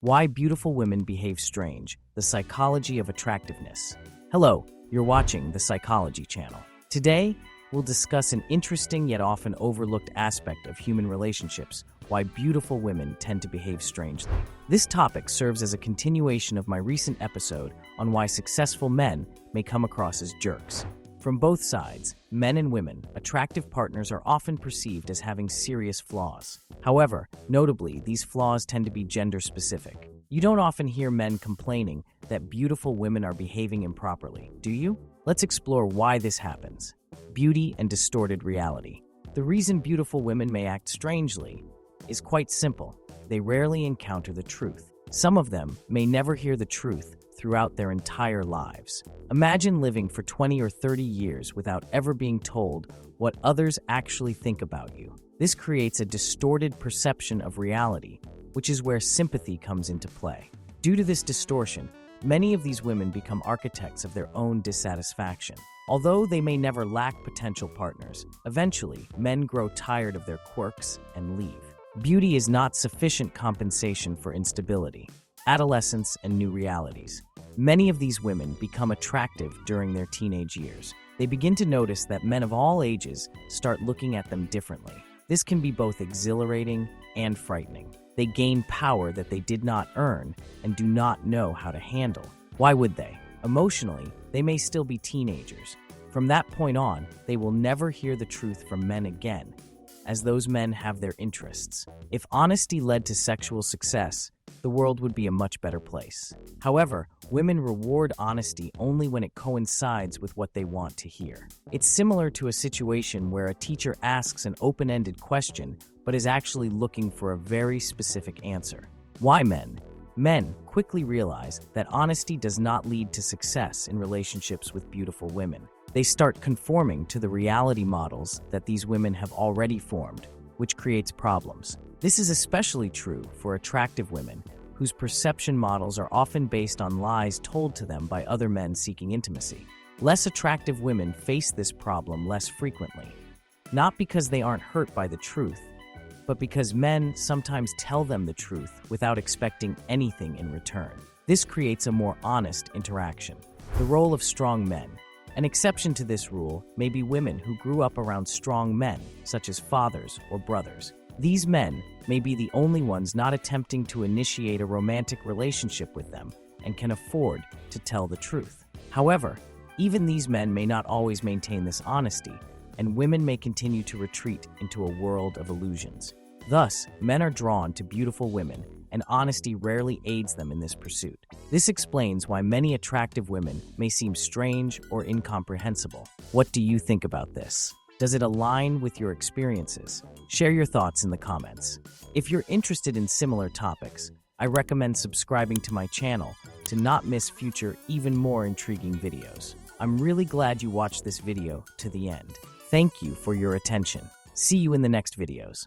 Why Beautiful Women Behave Strange, The Psychology of Attractiveness. Hello, you're watching the Psychology Channel. Today, we'll discuss an interesting yet often overlooked aspect of human relationships, why beautiful women tend to behave strangely. This topic serves as a continuation of my recent episode on why successful men may come across as jerks. From both sides, men and women, attractive partners are often perceived as having serious flaws. However, notably, these flaws tend to be gender-specific. You don't often hear men complaining that beautiful women are behaving improperly, do you? Let's explore why this happens. Beauty and distorted reality. The reason beautiful women may act strangely is quite simple. They rarely encounter the truth. Some of them may never hear the truth throughout their entire lives. Imagine living for 20 or 30 years without ever being told what others actually think about you. This creates a distorted perception of reality, which is where sympathy comes into play. Due to this distortion, many of these women become architects of their own dissatisfaction. Although they may never lack potential partners, eventually men grow tired of their quirks and leave. Beauty is not sufficient compensation for instability. Adolescence and New Realities. Many of these women become attractive during their teenage years. They begin to notice that men of all ages start looking at them differently. This can be both exhilarating and frightening. They gain power that they did not earn and do not know how to handle. Why would they? Emotionally, they may still be teenagers. From that point on, they will never hear the truth from men again, as those men have their interests. If honesty led to sexual success, the world would be a much better place. However, women reward honesty only when it coincides with what they want to hear. It's similar to a situation where a teacher asks an open-ended question but is actually looking for a very specific answer. Why men? Men quickly realize that honesty does not lead to success in relationships with beautiful women. They start conforming to the reality models that these women have already formed, which creates problems. This is especially true for attractive women, whose perception models are often based on lies told to them by other men seeking intimacy. Less attractive women face this problem less frequently, not because they aren't hurt by the truth, but because men sometimes tell them the truth without expecting anything in return. This creates a more honest interaction. The role of strong men. An exception to this rule may be women who grew up around strong men, such as fathers or brothers. These men may be the only ones not attempting to initiate a romantic relationship with them and can afford to tell the truth. However, even these men may not always maintain this honesty, and women may continue to retreat into a world of illusions. Thus, men are drawn to beautiful women, and honesty rarely aids them in this pursuit. This explains why many attractive women may seem strange or incomprehensible. What do you think about this? Does it align with your experiences? Share your thoughts in the comments. If you're interested in similar topics, I recommend subscribing to my channel to not miss future, even more intriguing videos. I'm really glad you watched this video to the end. Thank you for your attention. See you in the next videos.